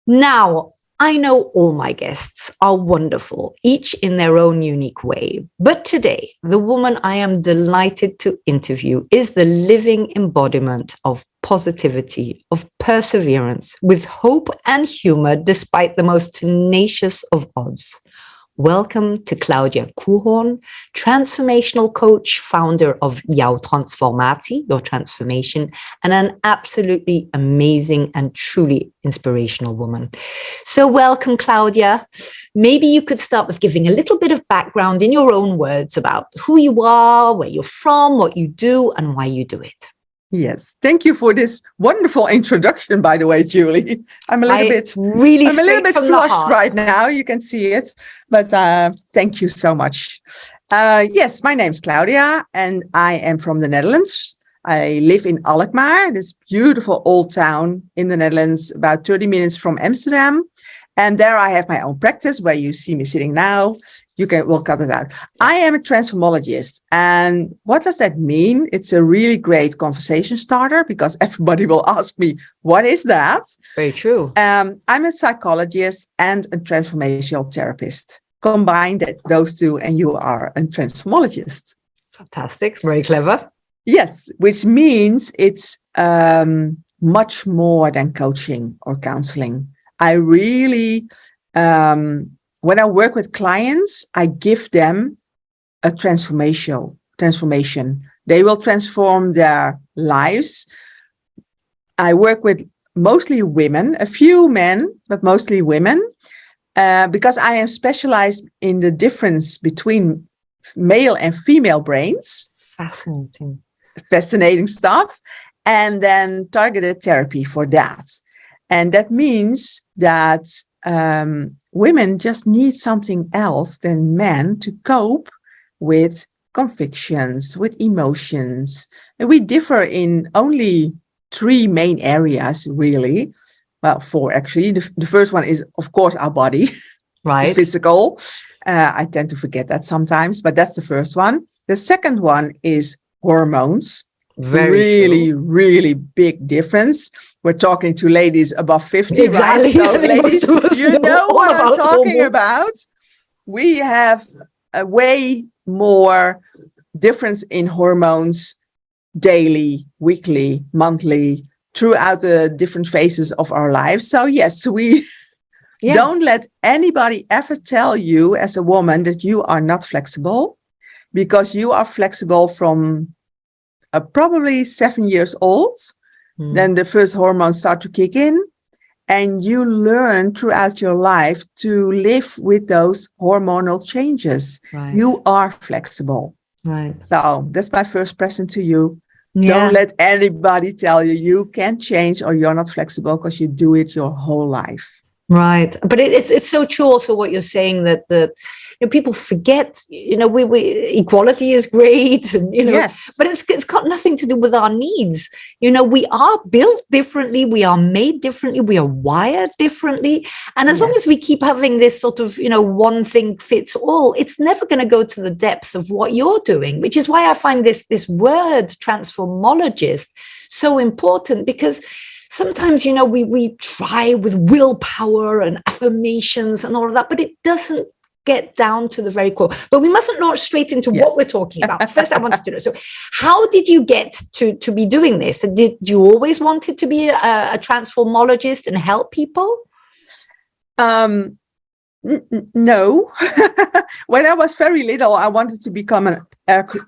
Now, I know all my guests are wonderful, each in their own unique way. But today, the woman I am delighted to interview is the living embodiment of positivity, of perseverance, with hope and humor, despite the most tenacious of odds. Welcome to Claudia Koehoorn, transformational coach, founder of Jouw Transformatie, Your Transformation, and an absolutely amazing and truly inspirational woman. So welcome, Claudia. Maybe you could start with giving a little bit of background in your own words about who you are, where you're from, what you do, and why you do it. Yes, thank you for this wonderful introduction, by the way, Julie. I'm a little bit flushed right now. You can see it, but thank you so much. Yes, my name's Claudia, and I am from the Netherlands. I live in Alkmaar, this beautiful old town in the Netherlands, about 30 minutes from Amsterdam. And there I have my own practice where you see me sitting now. We'll cut it out. I am a transformologist. And what does that mean? It's a really great conversation starter because everybody will ask me, what is that? Very true. I'm a psychologist and a transformational therapist. Combine those two and you are a transformologist. Fantastic. Very clever. Yes, which means it's much more than coaching or counseling. I really, when I work with clients, I give them a transformation. They will transform their lives. I work with mostly women, a few men, but mostly women, because I am specialized in the difference between male and female brains. Fascinating stuff. And then targeted therapy for that. And that means that women just need something else than men to cope with convictions, with emotions. And we differ in only 3 main areas, really. Well, 4 actually. The first one is, of course, our body, right? Physical. I tend to forget that sometimes, but that's the first one. The second one is hormones. Really big difference. We're talking to ladies above 50, exactly. Right? So ladies, you know what I'm talking about. We have a way more difference in hormones daily, weekly, monthly, throughout the different phases of our lives. So yes, we don't let anybody ever tell you as a woman that you are not flexible, because you are flexible from probably 7 years old. Then the first hormones start to kick in, and you learn throughout your life to live with those hormonal changes. Right. You are flexible. Right. So that's my first present to you. Don't let anybody tell you you can't change or you're not flexible, because you do it your whole life. Right. But it's so true also what you're saying, that people forget, we equality is great, and, yes. But it's got nothing to do with our needs. We are built differently. We are made differently. We are wired differently. And as long as we keep having this sort of, one thing fits all, it's never going to go to the depth of what you're doing, which is why I find this word transformologist so important, because sometimes, we try with willpower and affirmations and all of that, but it doesn't get down to the very core. But we mustn't launch straight into what we're talking about. First, I wanted to know, so how did you get to be doing this? Did you always wanted to be a transformologist and help people? No. When I was very little, I wanted to become an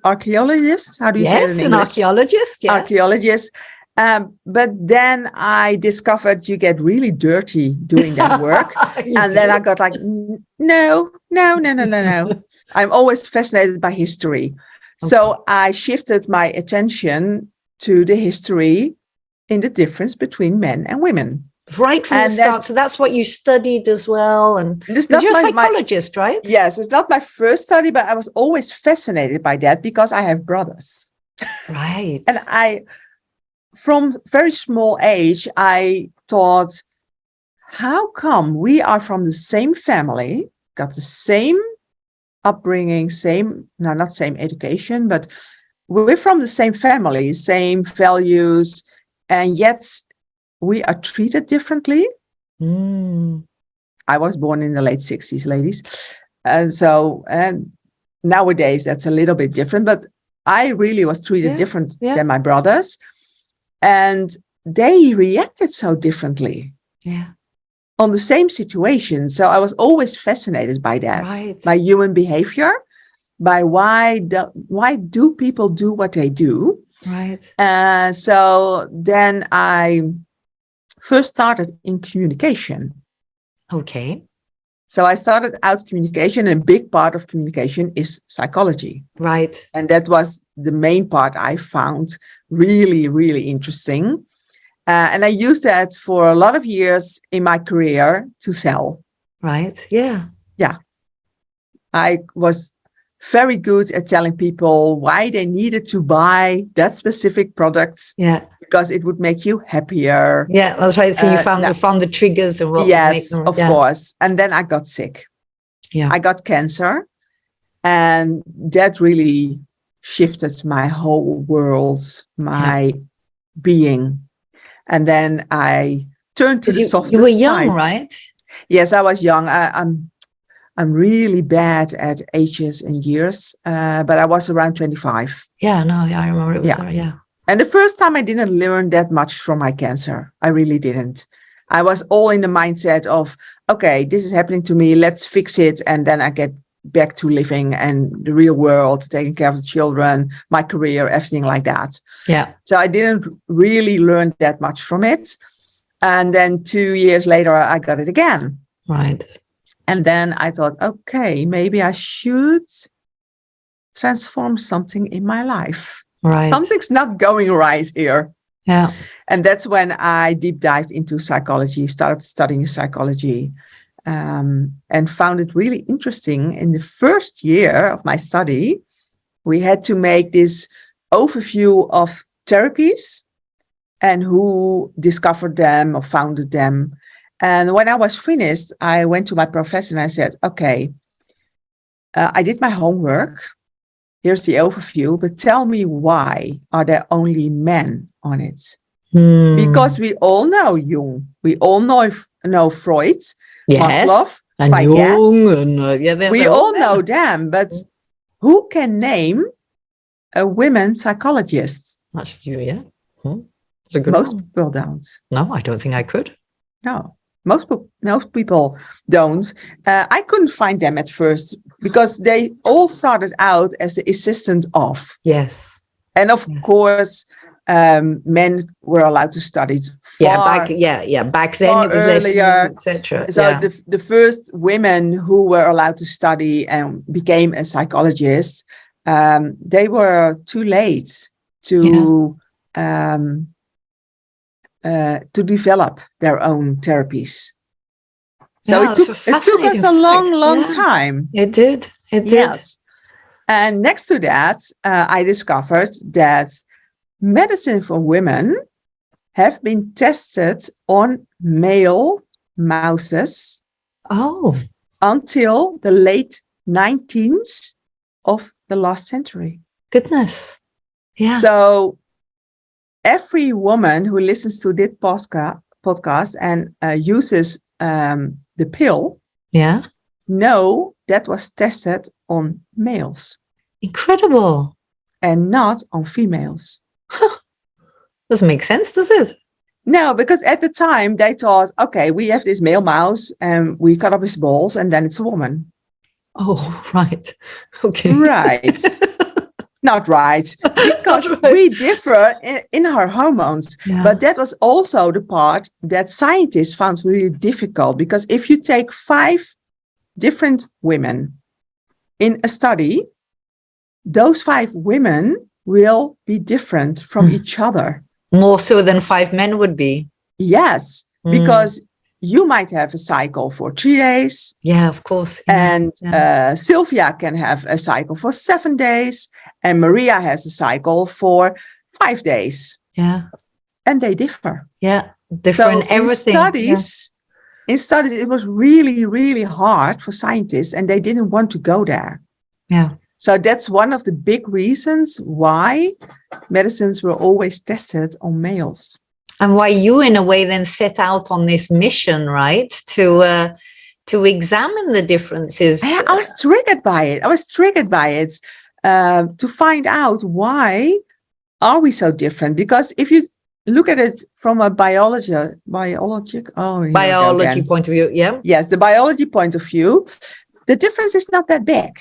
archaeologist. How do you say it in English? Yes, an archaeologist. Yeah. Archaeologist. But then I discovered you get really dirty doing that work. And then I got like, no. I'm always fascinated by history. Okay. So I shifted my attention to the history in the difference between men and women. Right from the start. So that's what you studied as well. And you're a psychologist, right? Yes, it's not my first study, but I was always fascinated by that because I have brothers. Right. And from very small age, I thought, how come we are from the same family, got the same upbringing, not same education, but we're from the same family, same values, and yet we are treated differently? I was born in the late 60s, ladies. And nowadays that's a little bit different, but I really was treated different than my brothers. And they reacted so differently on the same situation. So I was always fascinated by that, by human behavior, by why do people do what they do. So then I first started in communication. Okay. So I started out communication, and a big part of communication is psychology. Right. And that was the main part I found really, really interesting. And I used that for a lot of years in my career to sell. Right. Yeah. Yeah. I was very good at telling people why they needed to buy that specific product. Yeah. Because it would make you happier. Yeah, that's right. So you found the triggers and what would make them. Of course. And then I got sick. Yeah. I got cancer. And that really shifted my whole world, my being. And then I turned to the softer side. You were young, right? Yes, I was young. I'm really bad at ages and years, but I was around 25. Yeah, no, I remember it was there, And the first time I didn't learn that much from my cancer. I really didn't. I was all in the mindset of, okay, this is happening to me. Let's fix it. And then I get back to living and the real world, taking care of the children, my career, everything like that. Yeah. So I didn't really learn that much from it. And then 2 years later, I got it again. Right. And then I thought, okay, maybe I should transform something in my life. Right. Something's not going right here. Yeah. And that's when I deep dived into psychology, started studying psychology, and found it really interesting. In the first year of my study, we had to make this overview of therapies and who discovered them or founded them. And when I was finished, I went to my professor and I said, okay, I did my homework. Here's the overview, but tell me, why are there only men on it? Because we all know Jung, we all know Freud, Maslow, and Jung, and we all know them, but who can name a women psychologist? That's you, yeah. Most people don't. No, I don't think I could. No. Most people don't. I couldn't find them at first because they all started out as the assistant of. Yes. And of course, men were allowed to study back then it was earlier, etc. So the first women who were allowed to study and became a psychologist, they were too late to develop their own therapies. So it took us a long time. It did. Yes. And next to that, I discovered that medicine for women have been tested on male mouses until the late 19th of the last century. Goodness. Yeah. So every woman who listens to this podcast and uses the pill, know that was tested on males. Incredible. And not on females. Doesn't make sense, does it? No, because at the time they thought, okay, we have this male mouse and we cut off his balls and then it's a woman. Oh, right. Okay. Right. Not right, because we differ in our hormones. Yeah. But that was also the part that scientists found really difficult, because if you take 5 different women in a study, those 5 women will be different from each other. More so than 5 men would be. Yes, because you might have a cycle for 3 days. Yeah, of course. Yeah. And Sylvia can have a cycle for 7 days. And Maria has a cycle for 5 days. Yeah. And they differ. Yeah. Different everything. In studies, it was really, really hard for scientists, and they didn't want to go there. Yeah. So that's one of the big reasons why medicines were always tested on males. And why you, in a way, then set out on this mission, right? To examine the differences. I was triggered by it. To find out why are we so different? Because if you look at it from a biology point of view, yeah. Yes, the biology point of view, the difference is not that big.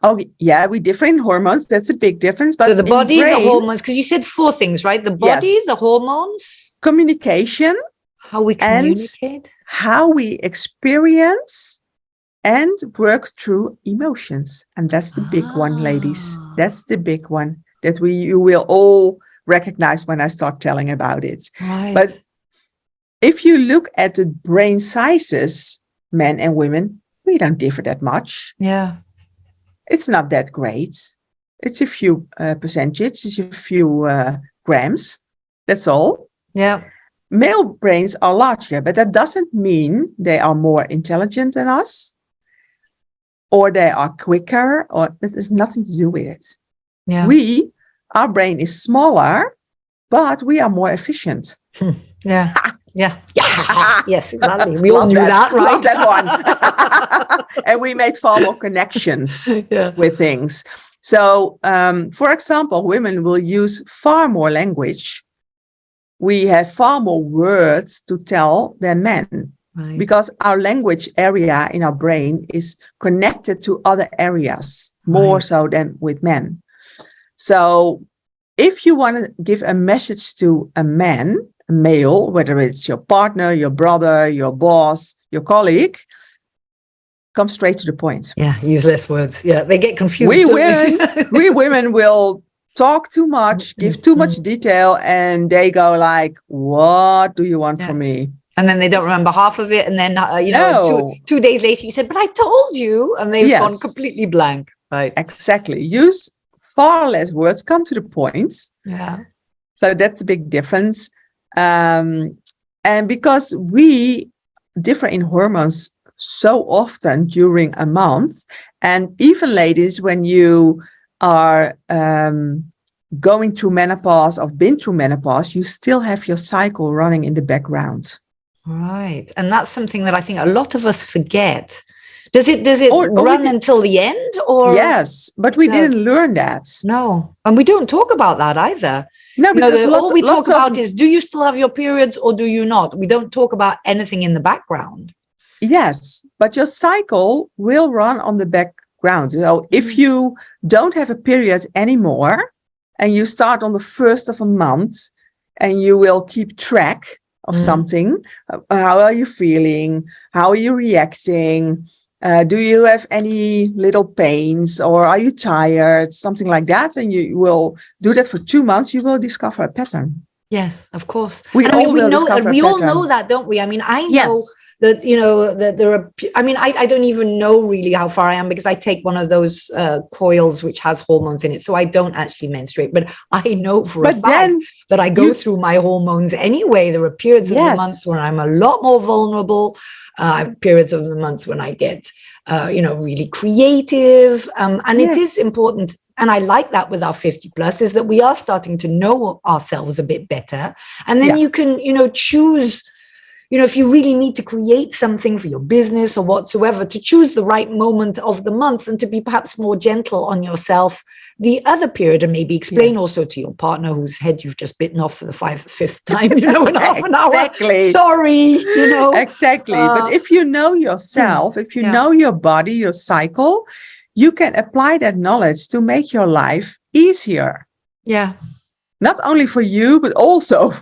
Oh, yeah, we differ in hormones. That's a big difference. But so the body, brain, the hormones, because you said 4 things, right? The body, yes, the hormones, communication, how we communicate, and how we experience and work through emotions. And that's the big one, ladies. That's the big one that you will all recognize when I start telling about it. Right. But if you look at the brain sizes, men and women, we don't differ that much. Yeah. It's not that great. It's a few percentages, it's a few grams. That's all. Yeah. Male brains are larger, but that doesn't mean they are more intelligent than us, or they are quicker, or that has nothing to do with it. Yeah. Our brain is smaller, but we are more efficient. Yeah. Yeah. Yes, exactly. We all knew that, right? Love that one. And we made far more connections with things. So, for example, women will use far more language. We have far more words to tell than men. Right. Because our language area in our brain is connected to other areas more so than with men. So if you want to give a message to a man, a male, whether it's your partner, your brother, your boss, your colleague, come straight to the point. Yeah, use less words. Yeah, they get confused. We women will talk too much, give too much detail, and they go like, what do you want from me? And then they don't remember half of it. And then, two days later, you said, but I told you. And they've gone completely blank. Right. Exactly. Use far less words, come to the point. Yeah. So that's a big difference. And because we differ in hormones so often during a month, and even ladies, when you are going through menopause or been through menopause, you still have your cycle running in the background. Right. And that's something that I think a lot of us forget. Does it run until the end? Or yes, but we didn't learn that. No. And we don't talk about that either. No, because all we talk about is, do you still have your periods or do you not? We don't talk about anything in the background. Yes, but your cycle will run on the background. So if you don't have a period anymore and you start on the 1st of a month and you will keep track of something, how are you feeling? How are you reacting? Do you have any little pains, or are you tired? Something like that. And you will do that for 2 months. You will discover a pattern. Yes, of course. We all know that, don't we? I mean, I know that, that there are, I don't even know really how far I am, because I take one of those coils which has hormones in it. So I don't actually menstruate, but I know for a fact that I go through my hormones anyway. There are periods of the month when I'm a lot more vulnerable. Periods of the month when I get, really creative. And it is important. And I like that with our 50 plus, is that we are starting to know ourselves a bit better. And then you can, choose, if you really need to create something for your business or whatsoever, to choose the right moment of the month and to be perhaps more gentle on yourself the other period, and maybe explain also to your partner whose head you've just bitten off for the 5th time, in half an hour. Sorry, Exactly. But if you know yourself, if you know your body, your cycle, you can apply that knowledge to make your life easier. Yeah. Not only for you, but also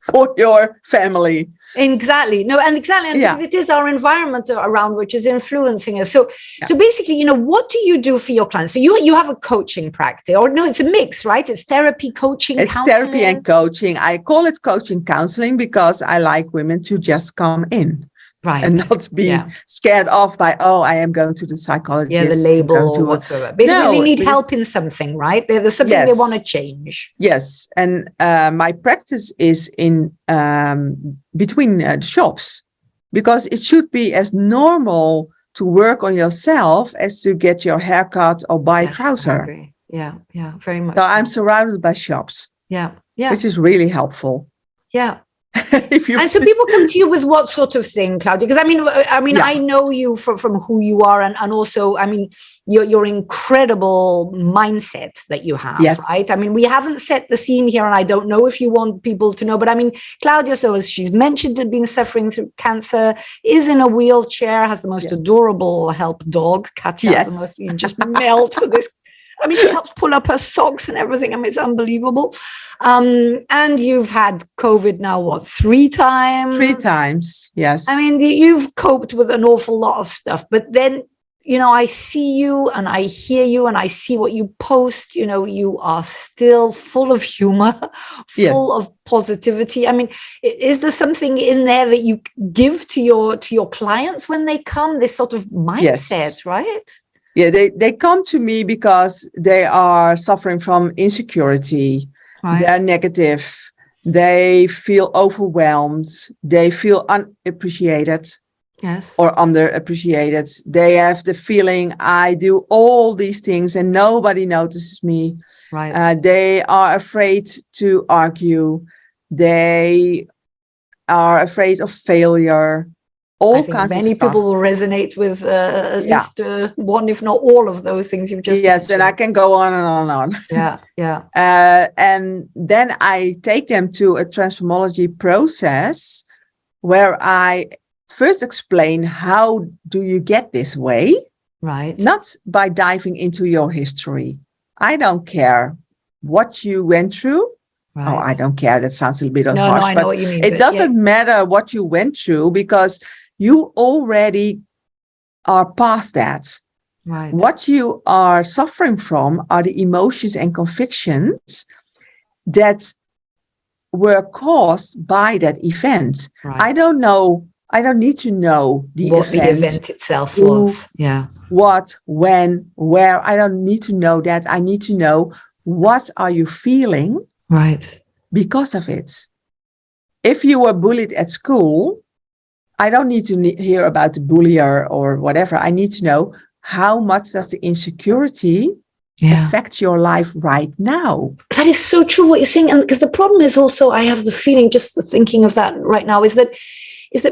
for your family. Exactly. And because it is our environment around which is influencing us. So basically, what do you do for your clients? So you have a coaching practice, or no, it's a mix, right? It's therapy, coaching, it's counseling. Therapy and coaching. I call it coaching counseling because I like women to just come in. Right. And not be scared off by, I am going to the psychologist. Yeah, the label or whatsoever. Basically, they need help in something, right? There's something they want to change. Yes. And my practice is in between the shops, because it should be as normal to work on yourself as to get your haircut or buy a trouser. I agree. Yeah, very much. So I'm surrounded by shops. Yeah. Which is really helpful. Yeah. And so people come to you with what sort of thing, Claudia? Because I know you from who you are, and also, your incredible mindset that you have, right? We haven't set the scene here, and I don't know if you want people to know, but Claudia, so as she's mentioned, had been suffering through cancer, is in a wheelchair, has the most adorable help dog, Katja. You just melt for this. She helps pull up her socks and everything. It's unbelievable. And you've had COVID now, 3 times? 3 times, yes. You've coped with an awful lot of stuff. But then, I see you and I hear you and I see what you post. You are still full of humor, full of positivity. Is there something in there that you give to your clients when they come? This sort of mindset, right? Yeah, they come to me because they are suffering from insecurity. Right. They're negative. They feel overwhelmed. They feel unappreciated. Yes. Or underappreciated. They have the feeling, I do all these things and nobody notices me. Right. They are afraid to argue. They are afraid of failure. I think many people will resonate with at least one, if not all of those things you've just mentioned. And I can go on and on and on. Yeah. And then I take them to a transformology process where I first explain, how do you get this way? Right. Not by diving into your history. I don't care what you went through. Right. Oh, I don't care. That sounds a little bit harsh. I know what you mean. It doesn't matter what you went through, because you already are past that. Right. What you are suffering from are the emotions and convictions that were caused by that event. Right. I don't need to know what the event itself was. Yeah. What, when, where. I don't need to know that. I need to know, what are you feeling? Right. Because of it. If you were bullied at school, I don't need to hear about the bullier or whatever. I need to know, how much does the insecurity affect your life right now? That is so true what you're saying. And because the problem is also, I have the feeling, just thinking of that right now, is that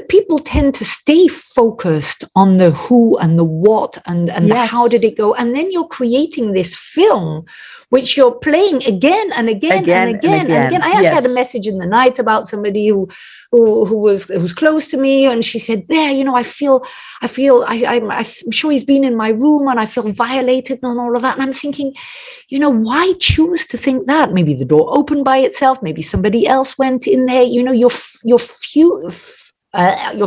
people tend to stay focused on the who and the what and the how did it go. And then you're creating this film, which you're playing again and again and again. I actually had a message in the night about somebody who's close to me, and she said, I'm sure he's been in my room and I feel violated and all of that. And I'm thinking, why choose to think that? Maybe the door opened by itself. Maybe somebody else went in there. You're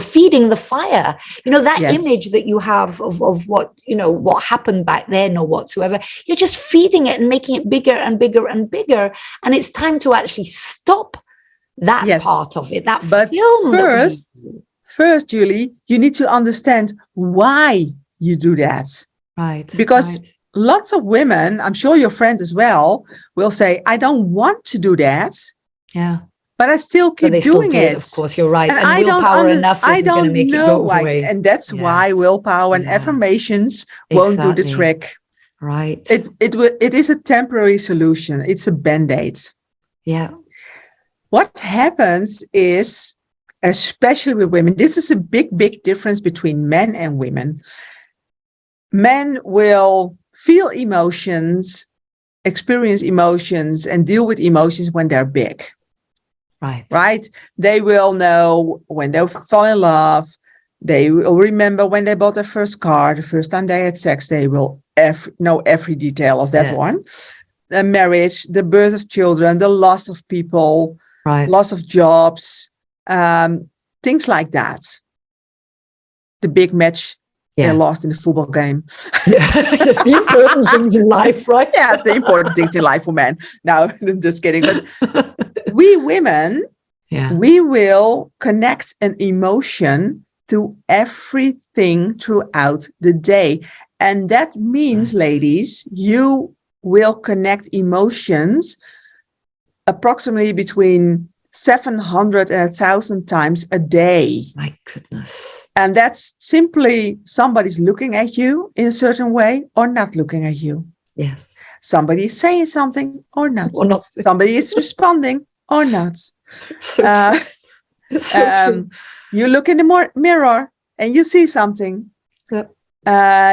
feeding the fire. That image that you have of what, what happened back then or whatsoever, you're just feeding it and making it bigger and bigger and bigger. And it's time to actually stop that part of it, that film. First, Julie, you need to understand why you do that. Right. Because lots of women, I'm sure your friend as well, will say, I don't want to do that. Yeah. But I still keep doing it. Of course, you're right. And I willpower enough isn't going to make it go away. And that's why willpower and affirmations won't do the trick. Right. It is a temporary solution. It's a Band-Aid. Yeah. What happens is, especially with women, this is a big, big difference between men and women. Men will feel emotions, experience emotions, and deal with emotions when they're big. Right. They will know when they fall in love. They will remember when they bought their first car, the first time they had sex. They will know every detail of that one. The marriage, the birth of children, the loss of people, loss of jobs, things like that. The big match they lost in the football game. It's the important things in life, right? Yeah, it's the important things in life for men. No, I'm just kidding. But we women, we will connect an emotion to everything throughout the day. And that means, ladies, you will connect emotions approximately between 700 and 1,000 times a day. My goodness. And that's simply somebody's looking at you in a certain way or not looking at you. Yes. Somebody is saying something or not. Or not. Somebody is responding or not. It's so true. You look in the mirror and you see something. Yep.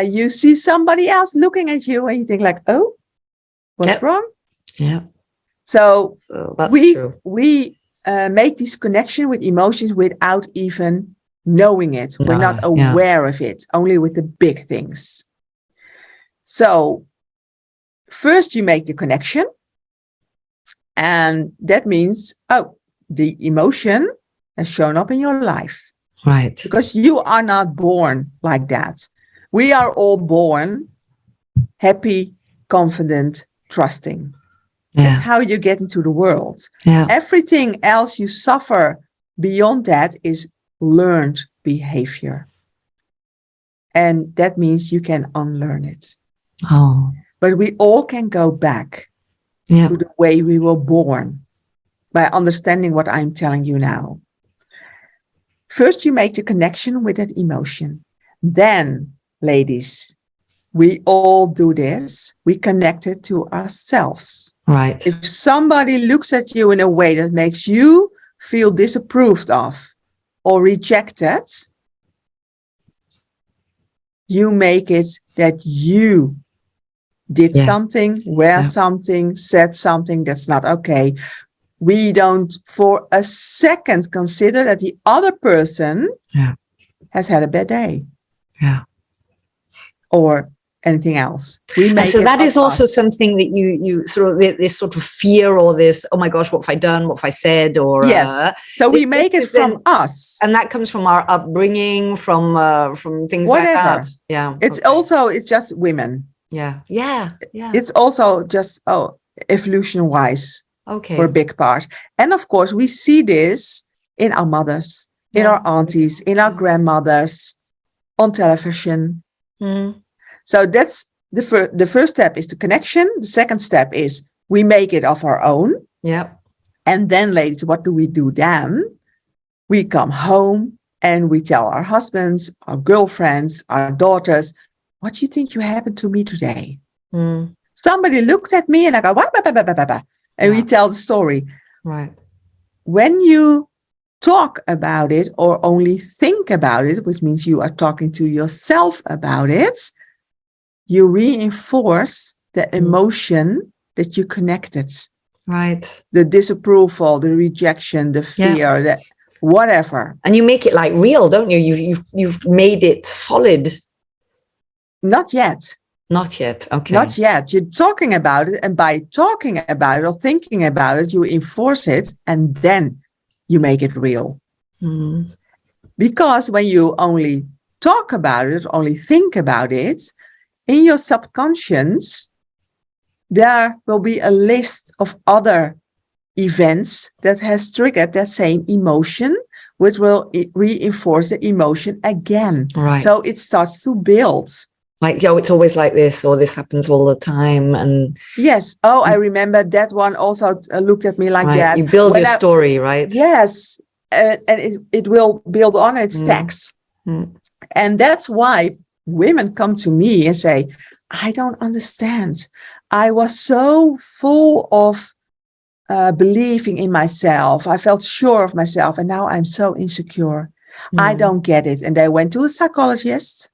You see somebody else looking at you and you think like, oh, what's wrong? Yeah. So that's true. We make this connection with emotions without even knowing it. We're not aware of it, only with the big things. So first you make the connection, and that means, oh, the emotion has shown up in your life. Right. Because you are not born like that. We are all born happy, confident, trusting. That's how you get into the world. Everything else you suffer beyond that is learned behavior. And that means you can unlearn it. Oh. But we all can go back to the way we were born by understanding what I'm telling you now. First, you make the connection with that emotion. Then, ladies, we all do this. We connect it to ourselves. Right. If somebody looks at you in a way that makes you feel disapproved of or rejected, you make it that you did something, wear something, said something that's not okay. We don't for a second consider that the other person has had a bad day. Or anything else. We make and so it that is also us. something that you sort of, this sort of fear, or this, oh my gosh, what have I done? What have I said? Or yes. So we make it from us. And that comes from our upbringing, from things whatever. like that. Yeah. It's also, it's just women. Yeah. It's also just, evolution wise. Okay. For a big part. And of course, we see this in our mothers, in our aunties, in our grandmothers, on television. So that's the first step is the connection. The second step is we make it of our own. Yeah. And then, ladies, what do we do then? We come home and we tell our husbands, our girlfriends, our daughters, what do you think you happened to me today? Somebody looked at me and I go, what? And we tell the story. Right. When you talk about it or only think about it, which means you are talking to yourself about it, you reinforce the emotion that you connected. Right. The disapproval, the rejection, the fear, the whatever. And you make it like real, don't you? You've made it solid. Not yet. Not yet. Okay. Not yet. You're talking about it, and by talking about it or thinking about it, you enforce it, and then you make it real. Because when you only talk about it, only think about it, in your subconscious, there will be a list of other events that has triggered that same emotion, which will reinforce the emotion again. Right. So it starts to build. Like, it's always like this, or this happens all the time. And yes. Oh, I remember that one also looked at me like that. You build your story, right? Yes. And it will build on, it stacks. And that's why women come to me and say, I don't understand. I was so full of believing in myself. I felt sure of myself. And now I'm so insecure. I don't get it. And they went to a psychologist.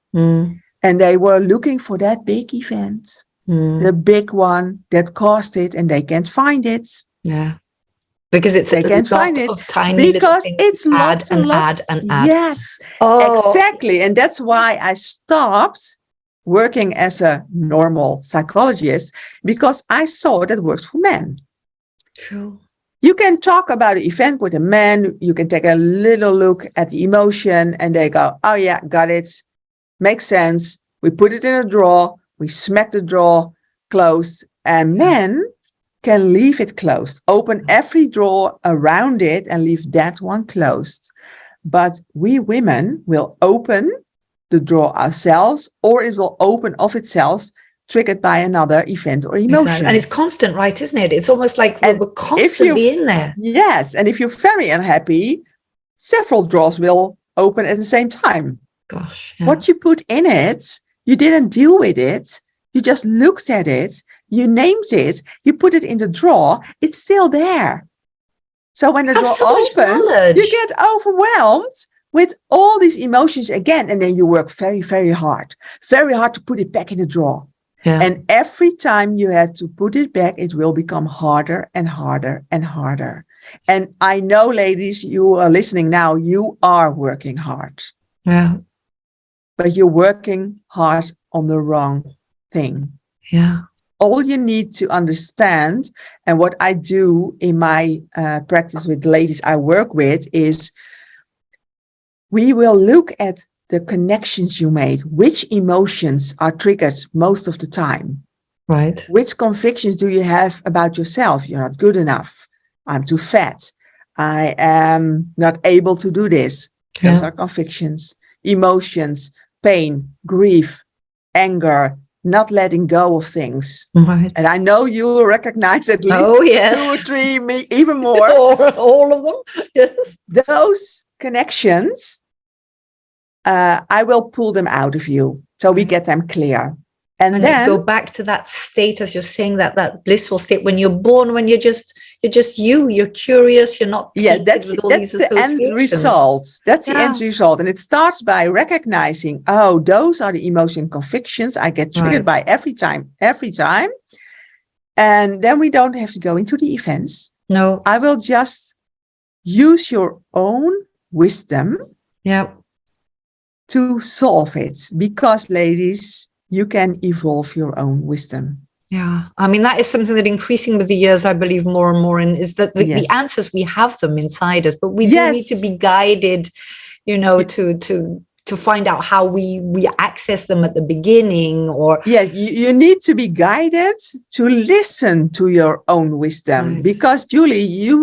And they were looking for that big event, the big one that caused it, and they can't find it. Yeah. Because they can't find it tiny because it's lots and add. Yes, exactly. And that's why I stopped working as a normal psychologist, because I saw that works for men. True. You can talk about an event with a man. You can take a little look at the emotion and they go, oh yeah, got it. Makes sense. We put it in a drawer. We smack the drawer closed. And men can leave it closed. Open every drawer around it and leave that one closed. But we women will open the drawer ourselves, or it will open of itself, triggered by another event or emotion. Exactly. And it's constant, right, isn't it? It's almost like we're constantly in there. Yes. And if you're very unhappy, several drawers will open at the same time. Gosh. Yeah. What you put in it, you didn't deal with it. You just looked at it. You named it. You put it in the drawer. It's still there. So when the That's door so much opens, knowledge. you get overwhelmed with all these emotions again. And then you work very, very hard to put it back in the drawer. Yeah. And every time you have to put it back, it will become harder and harder and harder. And I know, ladies, you are listening now, you are working hard. Yeah. But you're working hard on the wrong thing. Yeah. All you need to understand, and what I do in my practice with ladies I work with, is we will look at the connections you made. Which emotions are triggered most of the time? Right. Which convictions do you have about yourself? You're not good enough. I'm too fat. I am not able to do this. Those are convictions. Emotions, pain, grief, anger, not letting go of things. Right. And I know you will recognize at least 2 or 3, even more. All of them. Yes. Those connections, I will pull them out of you so we get them clear. And then go back to that state, as you're saying, that blissful state when you're born, when you're just you're curious, you're not that's the end result. That's the end result. And it starts by recognizing, oh, those are the emotion convictions I get triggered by every time. And then we don't have to go into the events. No. I will just use your own wisdom to solve it. Because, ladies, you can evolve your own wisdom. Yeah. I mean, that is something that increasing with the years, I believe more and more in, is that the answers, we have them inside us, but we do need to be guided, to find out how we access them at the beginning, or. Yes, you need to be guided to listen to your own wisdom, because Julie, you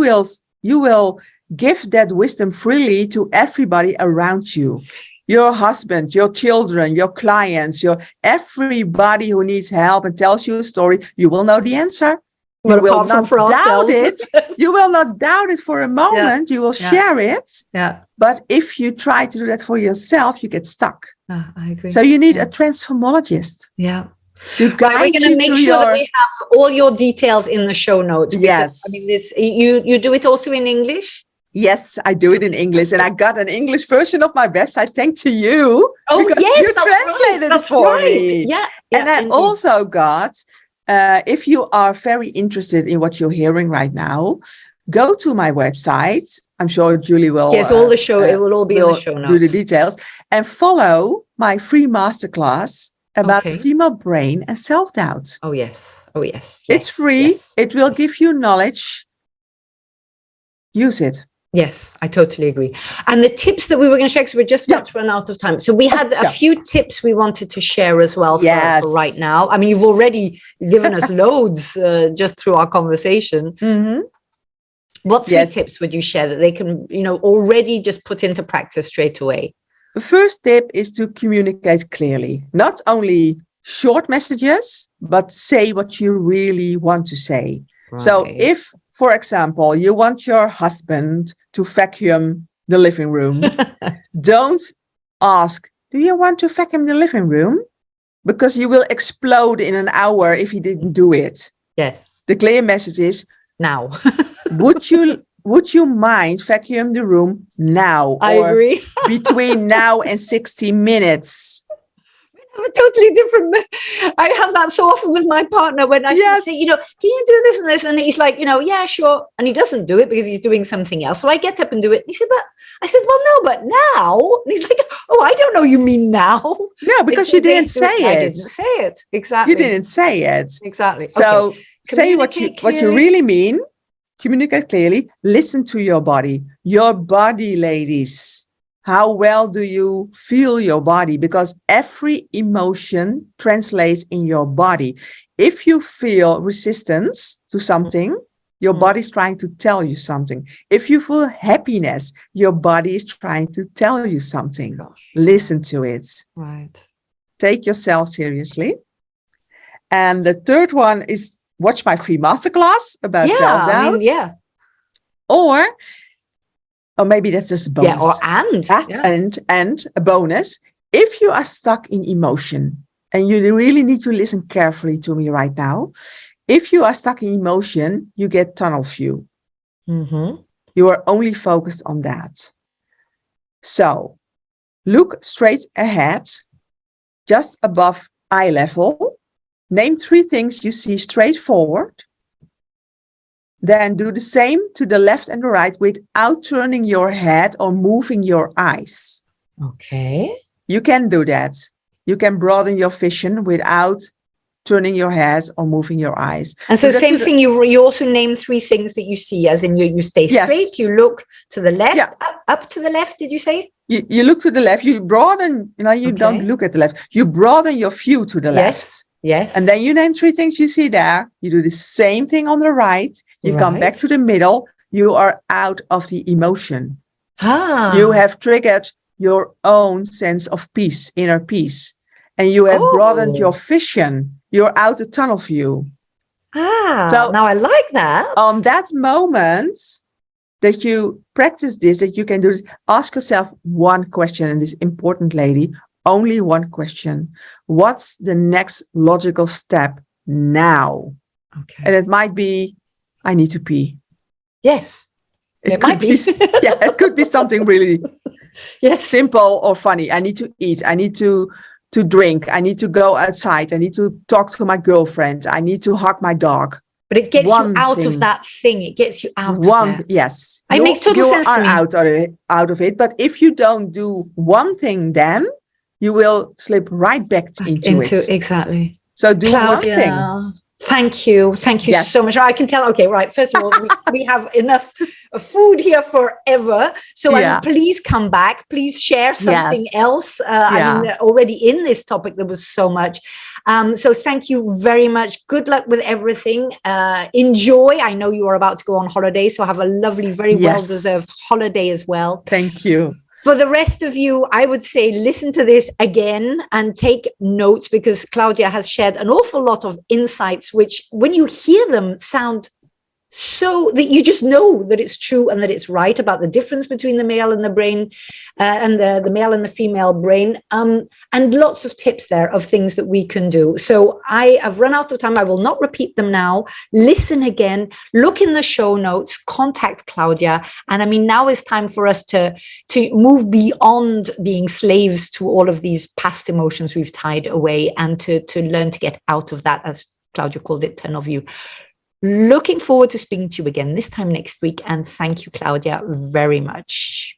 will give that wisdom freely to everybody around you. Your husband, your children, your clients, everybody who needs help and tells you a story, you will know the answer. You will not doubt it. You will not doubt it for a moment. You will share it. Yeah. But if you try to do that for yourself, you get stuck. I agree. So you need a transformologist. Yeah. To guide we're going to make sure that we have all your details in the show notes. Yes. I mean, you do it also in English? Yes, I do it in English, and I got an English version of my website thanks to you. Oh, yes, you translated it for me. Yeah, and I also got, if you are very interested in what you're hearing right now, go to my website. I'm sure Julie will. Yes, all the show. It will all be in the show notes. Do the details and follow my free masterclass about the female brain and self-doubt. Oh yes. It's free. It will give you knowledge. Use it. Yes, I totally agree. And the tips that we were going to share, because we're just about to run out of time. So we had a few tips we wanted to share as well for right now. I mean, you've already given us loads just through our conversation. Mm-hmm. What 3 tips would you share that they can, already just put into practice straight away? The first tip is to communicate clearly. Not only short messages, but say what you really want to say. Right. So if, for example, you want your husband to vacuum the living room, don't ask, do you want to vacuum the living room? Because you will explode in an hour if he didn't do it. Yes. The clear message is, now. Would you mind vacuum the room now? I agree. Between now and 60 minutes. A totally different. I have that so often with my partner when I say, can you do this and this? And he's like, yeah, sure. And he doesn't do it because he's doing something else. So I get up and do it. And he said, well, no, but now. And he's like, oh, I don't know. You mean now? No, because you didn't say it. I didn't say it. Exactly. You didn't say it. Exactly. So say what you really mean. Communicate clearly. Listen to your body. Your body, ladies. How well do you feel your body? Because every emotion translates in your body. If you feel resistance to something, your body's trying to tell you something. If you feel happiness, your body is trying to tell you something. Listen to it. Right. Take yourself seriously. And the third one is watch my free masterclass about self-doubt. Or maybe that's just a bonus. And a bonus. If you are stuck in emotion, and you really need to listen carefully to me right now. If you are stuck in emotion, you get tunnel view. Mm-hmm. You are only focused on that. So look straight ahead, just above eye level. Name 3 things you see straight forward. Then do the same to the left and the right without turning your head or moving your eyes. Okay. You can do that. You can broaden your vision without turning your head or moving your eyes. And so same thing, you also name 3 things that you see, as in you stay straight, you look to the left, up to the left, did you say? You look to the left, you broaden, you don't look at the left. You broaden your view to the left. Yes. And then you name 3 things you see there. You do the same thing on the right. You come back to the middle. You are out of the emotion. You have triggered your own sense of peace, inner peace. And you have broadened your vision. You're out the tunnel view. So now I like that. On that moment that you practice this, that you can do this, ask yourself one question, and this important, lady, only one question. What's the next logical step now? Okay. And it might be, I need to pee. Yes. It could be. It could be something really simple or funny. I need to eat. I need to drink. I need to go outside. I need to talk to my girlfriend. I need to hug my dog. But it gets you out of that thing. It gets you out of that. Yes. It makes total sense to me. You are out of it. But if you don't do one thing, then you will slip right back into it. Exactly. So do Claudia, one thing. Thank you so much. I can tell. Okay, right. First of all, we have enough food here forever. So please come back. Please share something else. I mean, already in this topic, there was so much. So thank you very much. Good luck with everything. Enjoy. I know you are about to go on holiday, so have a lovely, very well-deserved holiday as well. Thank you. For the rest of you, I would say listen to this again and take notes, because Claudia has shared an awful lot of insights, which when you hear them sound so that you just know that it's true and that it's right about the difference between the male and the brain and the male and the female brain, and lots of tips there of things that we can do. So I have run out of time. I will not repeat them now. Listen again, look in the show notes, contact Claudia. And I mean, now is time for us to move beyond being slaves to all of these past emotions we've tied away, and to learn to get out of that, as Claudia called it, tunnel view. Looking forward to speaking to you again this time next week. And thank you, Claudia, very much.